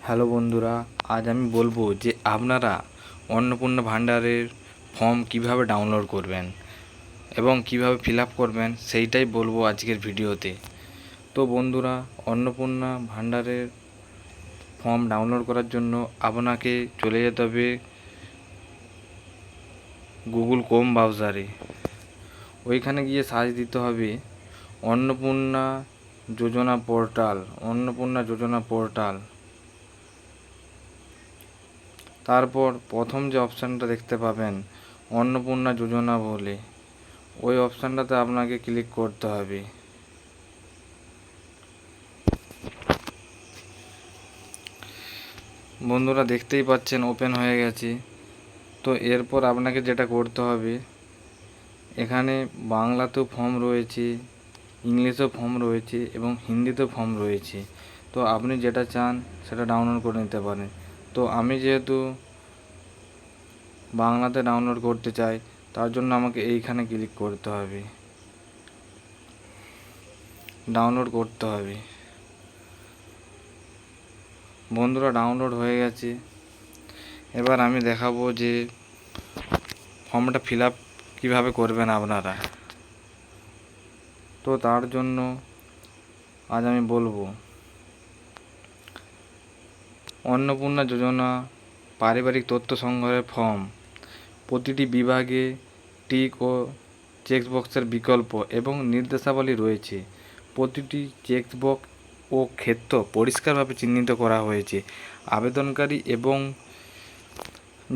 Hello বন্ধুরা, আজ আমি বলবো যে আপনারা অন্নপূর্ণা ভাণ্ডারের ফর্ম কিভাবে ডাউনলোড করবেন এবং কিভাবে ফিল আপ করবেন সেইটাই বলবো আজকের ভিডিওতে। তো বন্ধুরা, অন্নপূর্ণা ভাণ্ডারের ফর্ম ডাউনলোড করার জন্য আপনাকে চলে যেতে হবে গুগল ক্রোম ব্রাউজারে। ওইখানে গিয়ে সার্চ দিতে হবে অন্নপূর্ণা যোজনা পোর্টাল। অন্নপূর্ণা যোজনা পোর্টাল, তারপর প্রথম যে অপশানটা দেখতে পাবেন অন্নপূর্ণা যোজনা বলে, ওই অপশানটাতে আপনাকে ক্লিক করতে হবে। বন্ধুরা দেখতেই পাচ্ছেন ওপেন হয়ে গেছে। তো এরপর আপনাকে যেটা করতে হবে, এখানে বাংলাতেও ফর্ম রয়েছে, ইংলিশেও ফর্ম রয়েছে এবং হিন্দিতেও ফর্ম রয়েছে। তো আপনি যেটা চান সেটা ডাউনলোড করে নিতে পারেন। তো আমি যেহেতু বাংলাতে ডাউনলোড করতে চাই, তার জন্য আমাকে এইখানে ক্লিক করতে হবে, ডাউনলোড করতে হবে। বন্ধুরা ডাউনলোড হয়ে গেছে। এবার আমি দেখাবো যে ফর্মটা ফিল আপ কীভাবে করবেন আপনারা। তো তার জন্য আজ আমি বলবো অন্নপূর্ণা যোজনা পারিবারিক তথ্য সংগ্রহের ফর্ম। প্রতিটি বিভাগে টিক ও চেকবক্সের বিকল্প এবং নির্দেশাবলী রয়েছে। প্রতিটি চেকবক্স ও ক্ষেত্র পরিষ্কারভাবে চিহ্নিত করা হয়েছে। আবেদনকারী এবং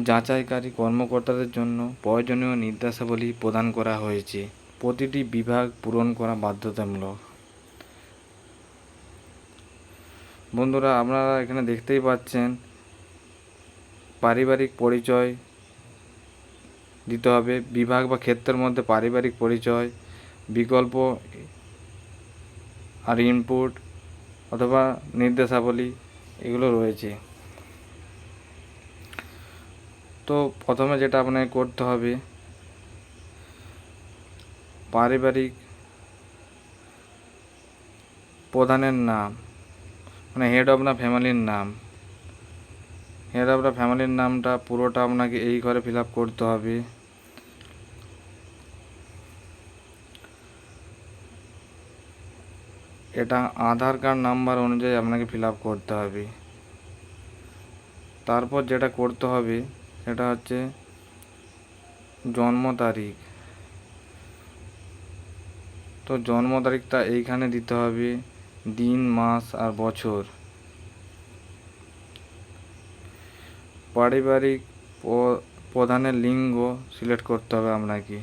যাচাইকারী কর্মকর্তাদের জন্য প্রয়োজনীয় নির্দেশাবলী প্রদান করা হয়েছে। প্রতিটি বিভাগ পূরণ করা বাধ্যতামূলক। বন্ধুরা আপনারা এখানে দেখতেই পাচ্ছেন পারিবারিক পরিচয় দিতে হবে। বিভাগ বা ক্ষেত্রের মধ্যে পারিবারিক পরিচয় বিকল্প আর ইনপুট অথবা নির্দেশাবলী এগুলো রয়েছে। তো প্রথমে যেটা আপনাকে করতে হবে, পারিবারিক প্রধানের নাম, মানে হেড অফ দ্য ফ্যামিলির নাম, হেড অফ দ্য ফ্যামিলির নামটা পুরোটা আপনাকে এই ঘরে ফিল আপ করতে হবে। এটা আধার কার্ড নাম্বার অনুযায়ী আপনাকে ফিল আপ করতে হবে। তারপর যেটা করতে হবে সেটা হচ্ছে জন্ম তারিখ। তো জন্ম তারিখটা এইখানে দিতে হবে, দিন মাস আর বছর। পারিবারিক প্রধানের লিঙ্গ সিলেক্ট করতে হবে আপনাকে।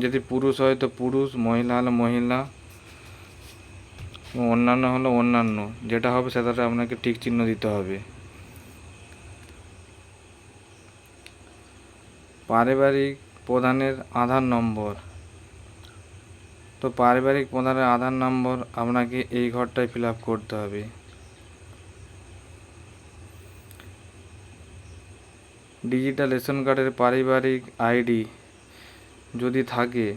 যদি পুরুষ হয় তো পুরুষ, মহিলা হলে মহিলা, অন্যান্য হলে অন্যান্য। যেটা হবে সেটাতে আপনাকে টিক চিহ্ন দিতে হবে। পারিবারিক প্রধানের আধার নম্বর। তো পারিবারিক প্রধানের আধার নম্বর আপনাকে এই ঘরটায় ফিল আপ করতে হবে। ডিজিটাল রেশন কার্ডের পারিবারিক আইডি যদি থাকে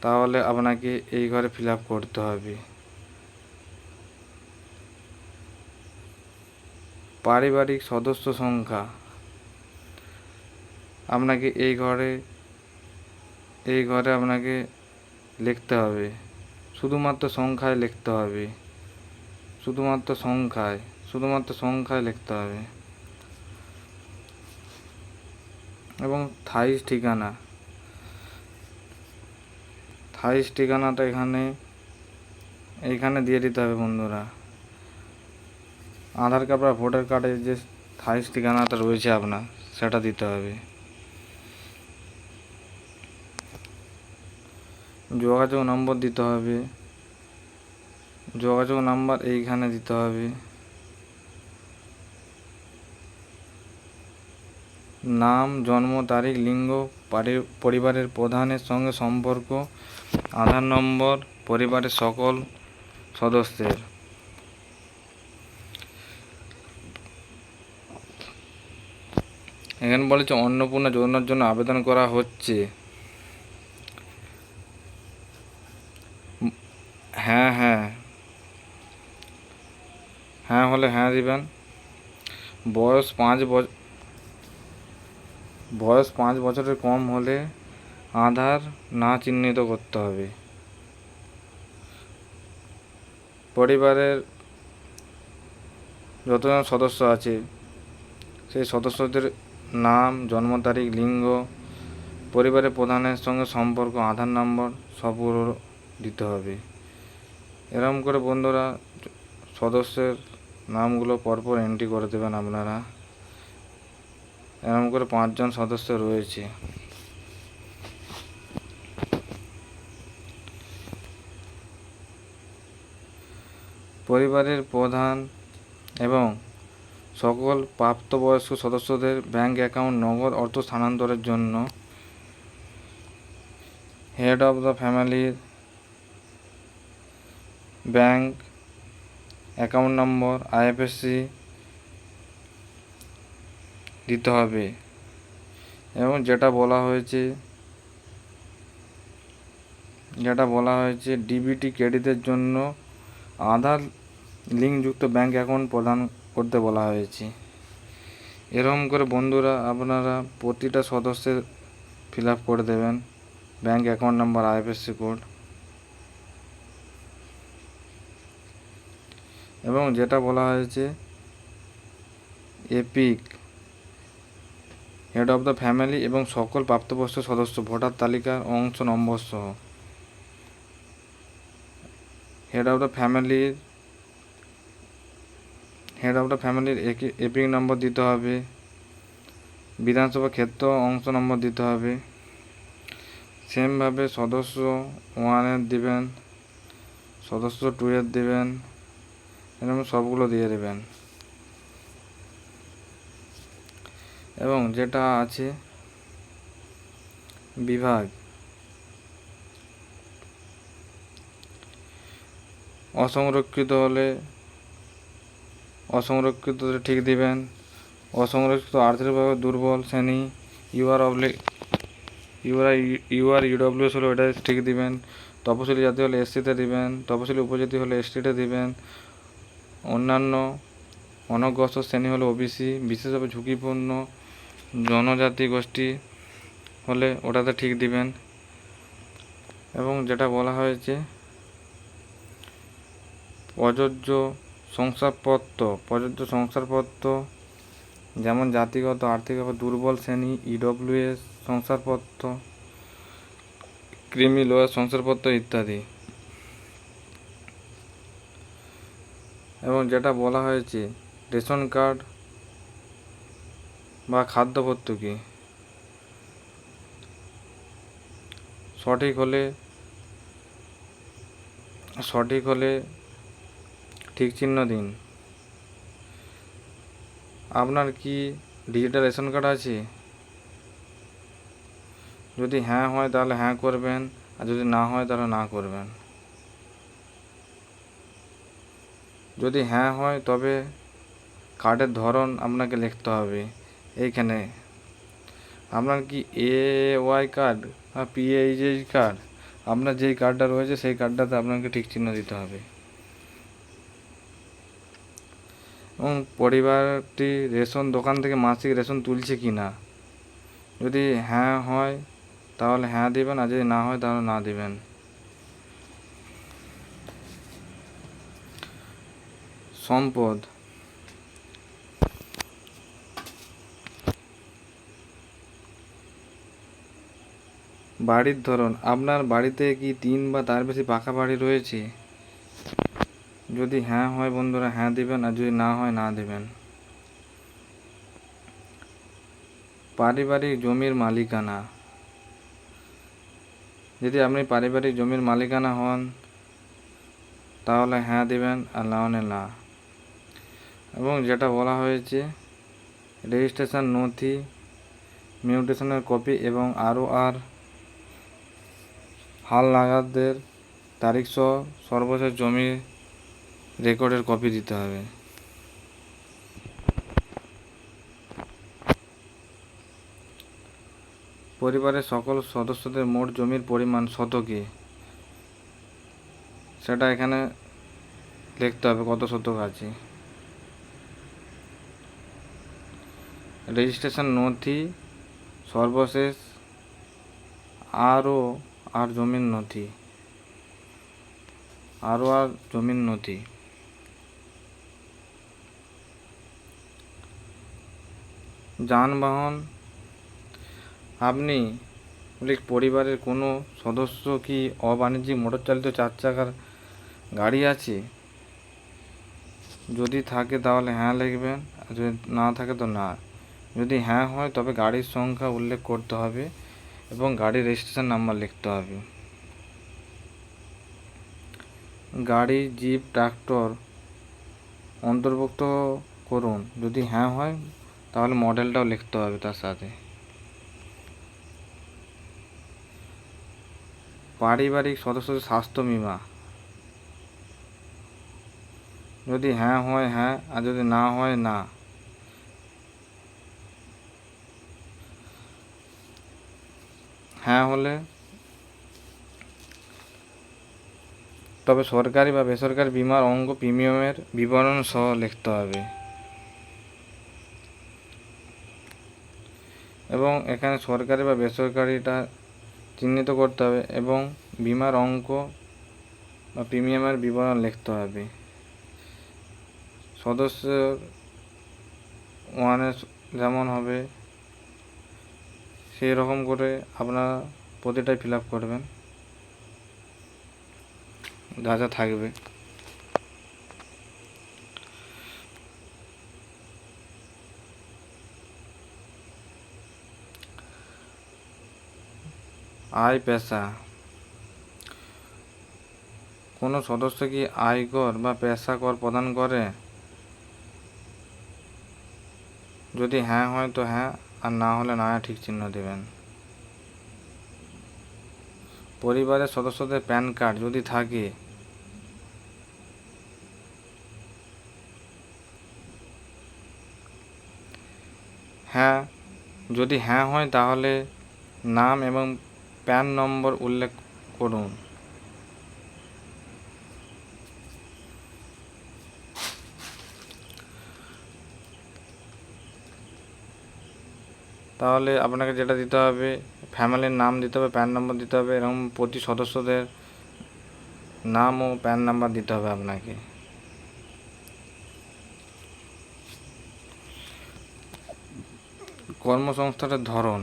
তাহলে আপনাকে এই ঘরে ফিল আপ করতে হবে। পারিবারিক সদস্য সংখ্যা আপনাকে এই ঘরে আপনাকে লিখতে হবে। শুধুমাত্র সংখ্যায় লিখতে হবে, শুধুমাত্র সংখ্যায় লিখতে হবে। এবং থাইস ঠিকানাটা এইখানে দিয়ে দিতে হবে। বন্ধুরা আধার কার্ড বা ভোটার কার্ডের যে থাইস ঠিকানাটা রয়েছে আপনার, সেটা দিতে হবে। যোগাযোগ নম্বর দিতে হবে, যোগাযোগ নাম্বার এইখানে দিতে হবে। নাম, জন্ম তারিখ, লিঙ্গ, পরিবারের প্রধানের সঙ্গে সম্পর্ক, আধার নম্বর, পরিবারের সকল সদস্যের। এখানে বলেছে অন্নপূর্ণা যোজনার জন্য আবেদন করা হচ্ছে। হ্যাঁ, হ্যাঁ হলে হ্যাঁ দিবেন। বয়স 5 বছরের কম হলে আধার না চিহ্নিত করতে হবে। পরিবারের যতজন সদস্য আছে সেই সদস্যদের নাম, জন্ম তারিখ, লিঙ্গ, পরিবারের প্রধানের সঙ্গে সম্পর্ক, আধার নম্বর সবগুলো দিতে হবে। এরকম করে বন্ধুরা সদস্যের নামগুলো পরপর এন্ট্রি করে দেবেন আপনারা। এরকম করে 5জন সদস্য রয়েছে। পরিবারের প্রধান এবং সকল প্রাপ্তবয়স্ক সদস্যদের ব্যাংক অ্যাকাউন্ট নগদ অর্থ স্থানান্তরের জন্য হেড অফ দ্য ফ্যামিলির ব্যাংক অ্যাকাউন্ট নম্বর, আইএফএসসি দিতে হবে। এবং যেটা বলা হয়েছে ডিবিটি ক্রেডিটের জন্য আধার লিঙ্কযুক্ত ব্যাংক অ্যাকাউন্ট প্রদান করতে বলা হয়েছে। এরকম করে বন্ধুরা আপনারা প্রতিটা সদস্যের ফিল আপ করে দেবেন bank account number, IFSC code. এবং যেটা বলা হয়েছে epic head of the family এবং সকল প্রাপ্তবয়স্ক সদস্য ভোটার তালিকার অংশ নম্বর সহ হেড অফ দ্য ফ্যামিলির এপিক নম্বর দিতে হবে। বিধানসভা ক্ষেত্র অংশ নম্বর দিতে হবে। সেমভাবে সদস্য 1-এর দিবেন, সদস্য 2-এর দিবেন, এরকম সবগুলো দিয়ে দেবেন। এবং যেটা আছে বিভাগ, অসংরক্ষিত হলে ঠিক দিবেন। অসংরক্ষিত আর্থিকভাবে দুর্বল শ্রেণী ইউডব্লিউএস হলে ওটা ঠিক দিবেন। তপশিলি জাতি হলে এসসিতে দিবেন। তপশিলি উপজাতি হলে এসটিতে দিবেন। অন্যান্য অনগ্রসর শ্রেণী হলে ওবিসি। বিশেষভাবে ঝুঁকিপূর্ণ জনজাতি গোষ্ঠী হলে ওটাতে ঠিক দিবেন। এবং যেটা বলা হয়েছে প্রযোজ্য শংসাপত্র যেমন জাতিগত আর্থিকভাবে দুর্বল শ্রেণী, ইডব্লিউএস শংসাপত্র, ক্রিমি লোয়ার শংসাপত্র ইত্যাদি। এবং যেটা বলা হয়েছে রেশন কার্ড বা খাদ্য ভর্তুকি সঠিক হলে ঠিক চিহ্ন দিন। আপনার কি ডিজিটাল রেশন কার্ড আছে? যদি হ্যাঁ হয় তাহলে হ্যাঁ করবেন, আর যদি না হয় তাহলে না করবেন। যদি হ্যাঁ হয় তবে কার্ডের ধরন আপনাকে লিখতে হবে এইখানে। আপনার কি এওয়াই কার্ড বা পিএইচএইচ কার্ড, আপনার যেই কার্ডটা রয়েছে সেই কার্ডটাতে আপনাকে ঠিক চিহ্ন দিতে হবে। এবং পরিবারটি রেশন দোকান থেকে মাসিক রেশন তুলছে কি না, যদি হ্যাঁ হয় তাহলে হ্যাঁ দিবেন, আর যদি না হয় তাহলে না দিবেন। সম্পদ, বাড়ির ধরন, আপনার বাড়িতে কি 3 বা তার বেশি পাকা বাড়ি রয়েছে? যদি হ্যাঁ হয় বন্ধুরা হ্যাঁ দিবেন, আর যদি না হয় না দিবেন। পারিবারিক জমির মালিকানা, যদি আপনি পারিবারিক জমির মালিকানা হন তাহলে হ্যাঁ দিবেন, আর না হলে না। এবং যেটা বলা হয়েছে রেজিস্ট্রেশন নথি, মিউটেশনের কপি এবং আর হাল নাগাদের তারিখ সহ সর্বশেষ জমি রেকর্ডের কপি দিতে হবে। পরিবারের সকল সদস্যদের মোট জমির পরিমাণ শতকে, সেটা এখানে লিখতে হবে কত শতক আছে। রেজিস্ট্রেশন নথি, সর্বশেষ আর জমির নথি। যানবাহন, আপনি পরিবারের কোনো সদস্য কি অবাণিজ্যিক মোটরচালিত 4 চাকার গাড়ি আছে? যদি থাকে তাহলে হ্যাঁ লিখবেন, আর যদি না থাকে তো না। যদি হ্যাঁ হয় তবে গাড়ির সংখ্যা উল্লেখ করতে হবে এবং গাড়ির রেজিস্ট্রেশন নাম্বার লিখতে হবে। গাড়ি, জিপ, ট্রাক্টর অন্তর্ভুক্ত করুন। যদি হ্যাঁ হয় তাহলে মডেলটাও লিখতে হবে তার সাথে। পারিবারিক সদস্যদের স্বাস্থ্য বীমা, যদি হ্যাঁ হয় হ্যাঁ, আর যদি না হয় না। হ্যাঁ হলে তবে সরকারি বা বেসরকারি বীমার অঙ্গ প্রিমিয়ামের বিবরণ সহ লিখতে হবে এবং এখানে সরকারি বা বেসরকারিটা চিহ্নিত করতে হবে এবং বিমার অঙ্ক বা প্রিমিয়ামের বিবরণ লিখতে হবে। সদস্য ওয়ানে যেমন হবে সেই রকম করে আপনারা প্রতিটাই ফিল আপ করবেন, যা যা থাকবে। আয়, পেশা, কোনো সদস্য কি আয়কর বা পেশা কর প্রদান করে? যদি হ্যাঁ হয় তো হ্যাঁ, আর না হলে না ঠিক চিহ্ন দেবেন। পরিবারের সদস্যদের প্যান কার্ড যদি থাকে, হ্যাঁ, যদি হ্যাঁ হয় তাহলে নাম এবং প্যান নম্বর উল্লেখ করুন। তাহলে আপনাকে যেটা দিতে হবে, ফ্যামিলির নাম দিতে হবে, প্যান নম্বর দিতে হবে, এরকম প্রতি সদস্যদের নাম ও প্যান নাম্বার দিতে হবে আপনাকে। কর্মসংস্থানের ধরন,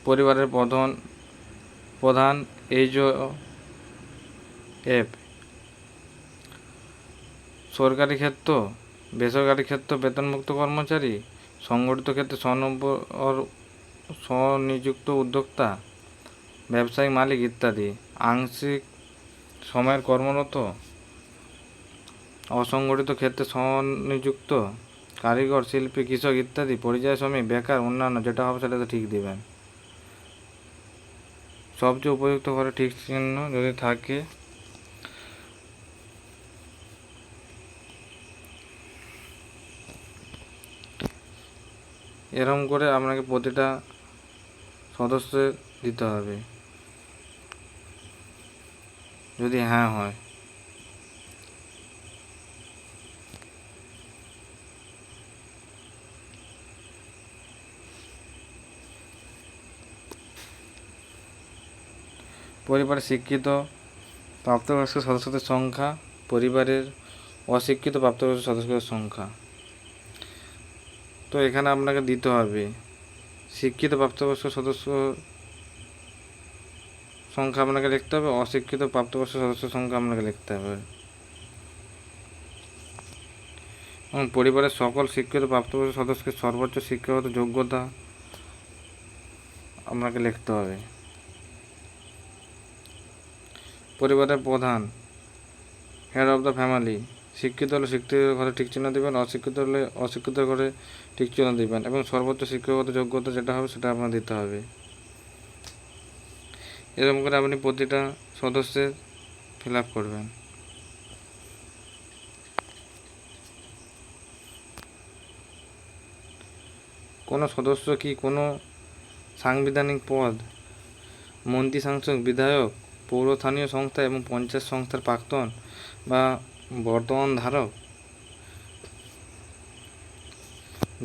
পরিবারের প্রধান এইচওএফ, সরকারি ক্ষেত্র, বেসরকারি ক্ষেত্র বেতনমুক্ত কর্মচারী, সংগঠিত ক্ষেত্রে স্বনিযুক্ত উদ্যোক্তা, ব্যবসায়িক মালিক ইত্যাদি, আংশিক সময়ের কর্মরত, অসংগঠিত ক্ষেত্রে স্বনিযুক্ত, কারিগর, শিল্পী, কৃষক ইত্যাদি, পরিযায়ী শ্রমিক, বেকার, অন্যান্য, যেটা হবে সেটা তো ঠিক দেবেন। সবচেয়ে উপযুক্ত করে ঠিক চিহ্ন যদি থাকে, এরকম করে আপনাকে প্রতিটা সদস্যের দিতে হবে যদি হ্যাঁ হয়। পরিবারের শিক্ষিত প্রাপ্তবয়স্ক সদস্যদের সংখ্যা, পরিবারের অশিক্ষিত প্রাপ্তবয়স্ক সদস্যদের সংখ্যা। তো এখানে আপনাকে দিতে হবে শিক্ষিত প্রাপ্তবয়স্ক সদস্য সংখ্যা আপনাকে লিখতে হবে, অশিক্ষিত প্রাপ্তবয়স্ক সদস্য সংখ্যা আপনাকে লিখতে হবে এবং পরিবারের সকল শিক্ষিত প্রাপ্তবয়স্ক সদস্যকে সর্বোচ্চ শিক্ষাগত যোগ্যতা আপনাকে লিখতে হবে। পরিবারের প্রধান, হেড অফ দ্য ফ্যামিলি, শিক্ষিত হলে শিক্ষিত ঘরে ঠিক চিহ্ন দেবেন, অশিক্ষিত হলে অশিক্ষিত ঘরে ঠিক চিহ্ন দেবেন এবং সর্বোচ্চ শিক্ষাগত যোগ্যতা যেটা হবে সেটা আপনার দিতে হবে। এরকম করে আপনি প্রতিটা সদস্যের ফিল আপ করবেন। কোনো সদস্য কি কোনো সাংবিধানিক পদ, মন্ত্রী, সাংসদ, বিধায়ক, পৌর স্থানীয় সংস্থা এবং পঞ্চায়েত সংস্থার প্রাক্তন বা বর্তমান ধারক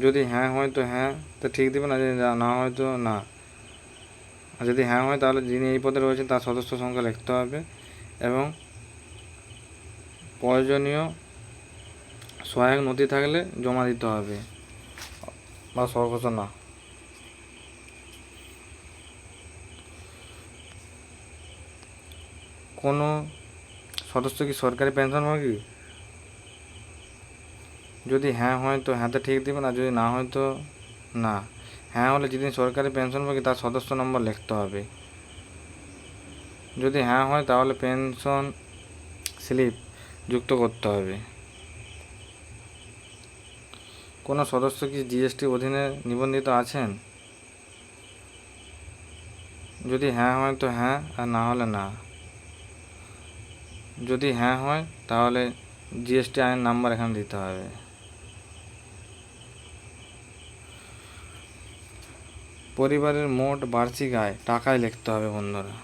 যদি হ্যাঁ হয় তো হ্যাঁ, তো ঠিক দেবেন, আর যদি না হয় তো না। আর যদি হ্যাঁ হয় তাহলে যিনি এই পদে রয়েছেন তার সদস্য সংখ্যা লিখতে হবে এবং প্রয়োজনীয় সহায়ক নথি থাকলে জমা দিতে হবে বা সর্বঘোষণা। কোনো সদস্য কি সরকারি পেনশনভোগী? যদি হ্যাঁ হয় তো হ্যাঁতে ঠিক দেবেন, আর যদি না হয় তো না। হ্যাঁ হলে যিনি সরকারি পেনশনভোগী তার সদস্য নম্বর লিখতে হবে। যদি হ্যাঁ হয় তাহলে পেনশন স্লিপ যুক্ত করতে হবে। কোনো সদস্য কি জিএসটি অধীনে নিবন্ধিত আছেন? যদি হ্যাঁ হয় তো হ্যাঁ, আর না হলে না। যদি হ্যাঁ হয় তাহলে জিএসটি আইন নাম্বার এখানে দিতে হবে। পরিবারের মোট বার্ষিক আয় টাকায় লিখতে হবে বন্ধুরা।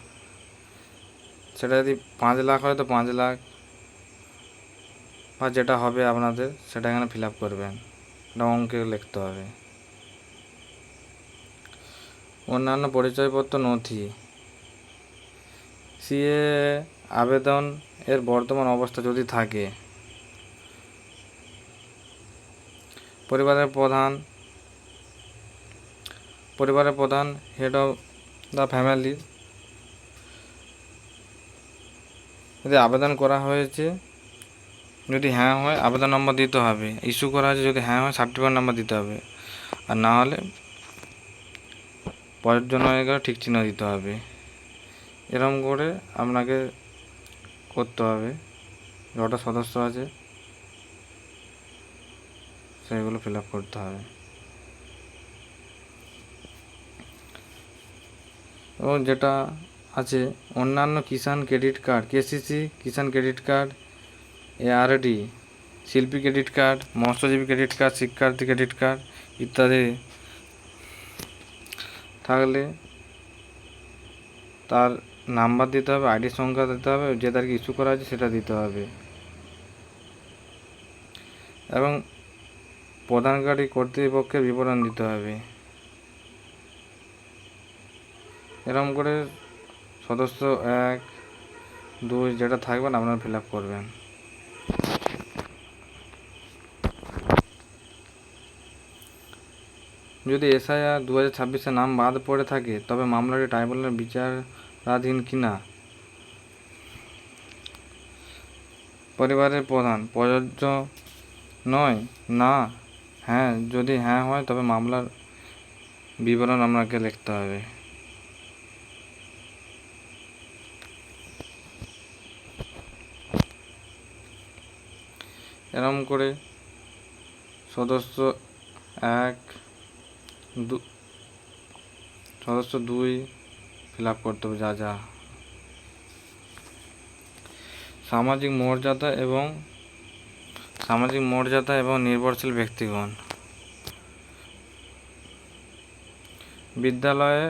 সেটা যদি 5 লাখ হয় তো 5 লাখ, বা যেটা হবে আপনাদের সেটা এখানে ফিল আপ করবেন, এটা অঙ্কে লিখতে হবে। অন্যান্য পরিচয়পত্র নথি, সিএ আবেদন এর বর্তমান অবস্থা যদি থাকে, পরিবারের প্রধান হেড অফ দ্য ফ্যামিলি যদি আবেদন করা হয়েছে, যদি হ্যাঁ হয় আবেদন নম্বর দিতে হবে। ইস্যু করা আছে যদি হ্যাঁ হয় সার্টিফিকেট নাম্বার দিতে হবে, আর না হলে প্রয়োজন হয়ে গেলে ঠিক চিহ্ন দিতে হবে। এরকম করে আপনাকে করতে হবে। যটা সদস্য আছে সেগুলো ফিল আপ করতে হবে। এবং যেটা আছে অন্যান্য কিষাণ ক্রেডিট কার্ড, কেসিসি কিষাণ ক্রেডিট কার্ড, এআরডি শিল্পী ক্রেডিট কার্ড, মৎস্যজীবী ক্রেডিট কার্ড, শিক্ষার্থী ক্রেডিট কার্ড ইত্যাদি থাকলে তার নাম্বার দিতে হবে, আইডি সংখ্যা দিতে হবে, যে তারিখে ইস্যু করা আছে সেটা দিতে হবে এবং প্রদানকারী কর্তৃপক্ষের বিবরণ দিতে হবে। এরকম করে সদস্য 1, 2 যেটা থাকবেন আপনারা ফিল আপ করবেন। যদি এসআইআর 2026-এ নাম বাদ পড়ে থাকে তবে মামলাটি ট্রাইব্যুনালের বিচারাধীন কিনা। পরিবারের প্রধান প্রযোজ্য নয়, না, হ্যাঁ। যদি হ্যাঁ হয় তবে মামলার বিবরণ আপনাকে লিখতে হবে। এরকম করে সদস্য 1, সদস্য 2 ফিল আপ করতে হবে। যা সামাজিক মর্যাদা এবং নির্ভরশীল ব্যক্তিগণ। বিদ্যালয়ে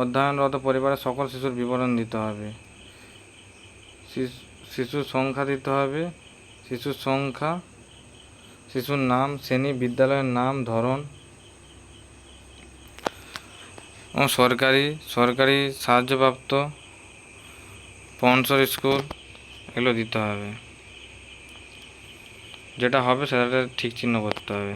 অধ্যয়নরত পরিবারের সকল শিশুর বিবরণ দিতে হবে। শিশুর সংখ্যা দিতে হবে, শিশুর নাম, শ্রেণী, বিদ্যালয়ের নাম, ধরন ও সরকারি সাহায্যপ্রাপ্ত স্পন্সর স্কুল এগুলো দিতে হবে। যেটা হবে সেটা ঠিক চিহ্ন করতে হবে।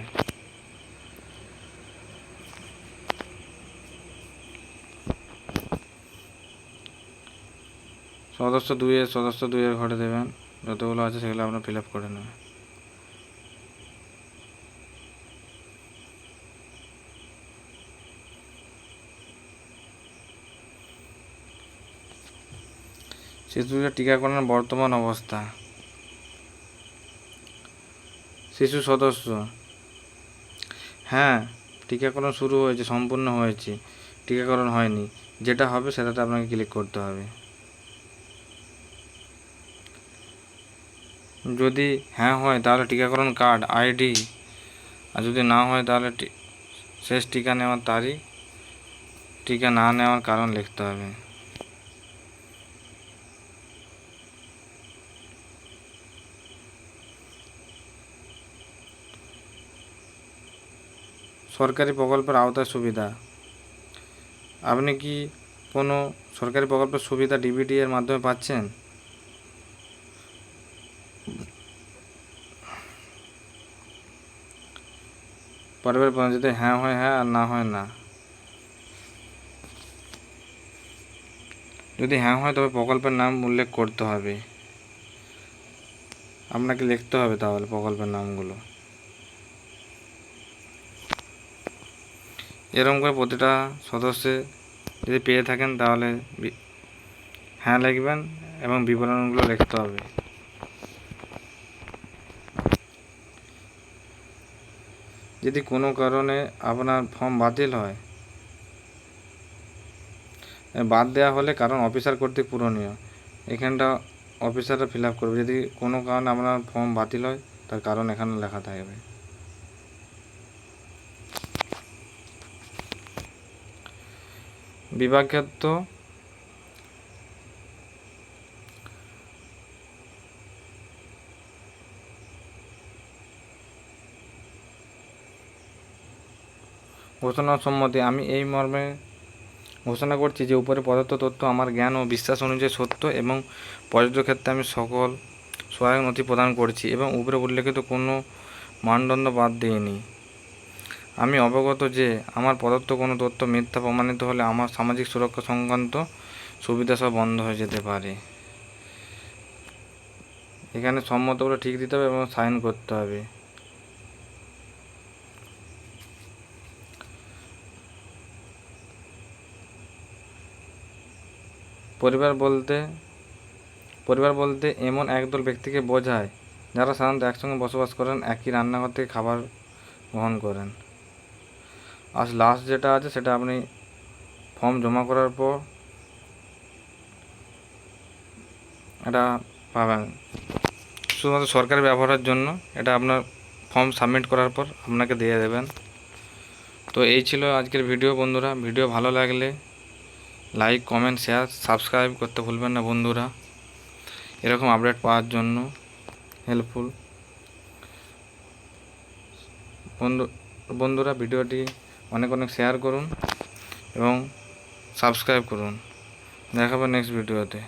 সদস্য 2 ঘরে দেবেন, যতগুলো আছে সেগুলো আপনারা ফিল আপ করে নেবেন। শিশুদের টিকাকরণের বর্তমান অবস্থা। শিশু সদস্য, হ্যাঁ টিকাকরণ শুরু হয়েছে, সম্পূর্ণ হয়েছে, টিকাকরণ হয়নি। যেটা হবে সেটাতে আপনাকে ক্লিক করতে হবে। যদি হ্যাঁ হয় তাহলে টিকাকরণ কার্ড আইডি, আর যদি না হয় তাহলে শেষ টিকা নেওয়ার তারিখ, টিকা না নেওয়ার কারণ লিখতে হবে। সরকারি প্রকল্পের আওতায় সুবিধা। আপনি কি কোনো সরকারি প্রকল্পের সুবিধা ডিবিটি এর মাধ্যমে পাচ্ছেন? পরিবার যদি হ্যাঁ হয় হ্যাঁ আর না হয় না। যদি হ্যাঁ হয় তবে প্রকল্পের নাম উল্লেখ করতে হবে, আপনাকে লিখতে হবে তাহলে প্রকল্পের নামগুলো। এরকম করে প্রতিটা সদস্যে যদি পেয়ে থাকেন তাহলে হ্যাঁ লিখবেন এবং বিবরণগুলো লিখতে হবে। যদি কোনো কারণে আপনার ফর্ম বাতিল হয়, বাদ দেওয়া হলে কারণ অফিসার কর্তৃক পূরণীয়, এখানটা অফিসাররা ফিল আপ করবে। যদি কোনো কারণে আপনার ফর্ম বাতিল হয় তার কারণ এখানে লেখা থাকবে। বিভাগগত ঘোষণা সম্মতি। আমি এই মর্মে ঘোষণা করছি যে উপরে প্রদত্ত তথ্য আমার জ্ঞান ও বিশ্বাস অনুযায়ী সত্য এবং প্রযোজ্য ক্ষেত্রে আমি সকল সহায়ক নথি প্রদান করছি এবং উপরে উল্লেখিত কোনো মানদণ্ড বাদ দিইনি। আমি অবগত যে আমার প্রদত্ত কোনো তথ্য মিথ্যা প্রমাণিত হলে আমার সামাজিক সুরক্ষা সংক্রান্ত সুবিধা সব বন্ধ হয়ে যেতে পারে। এখানে সম্মত করে ঠিক দিতে হবে এবং সাইন করতে হবে। পরিবার বলতে এমন একদল ব্যক্তিকে বোঝায় যারা সাধারণত একসঙ্গে বসবাস করেন, একই রান্নাঘর থেকে খাবার গ্রহণ করেন। আর লাস্ট যেটা আছে সেটা আপনি ফর্ম জমা করার পর এটা পাবেন, শুধুমাত্র সরকারি ব্যবহারের জন্য। এটা আপনার ফর্ম সাবমিট করার পর আপনাকে দিয়ে দেবেন। তো এই ছিল আজকের ভিডিও বন্ধুরা। ভিডিও ভালো লাগলে লাইক, কমেন্ট, শেয়ার, সাবস্ক্রাইব করতে ভুলবেন না বন্ধুরা, এরকম আপডেট পাওয়ার জন্য হেল্পফুল। বন্ধুরা ভিডিওটি অনেক শেয়ার করুন এবং সাবস্ক্রাইব করুন। দেখা হবে নেক্সট ভিডিওতে।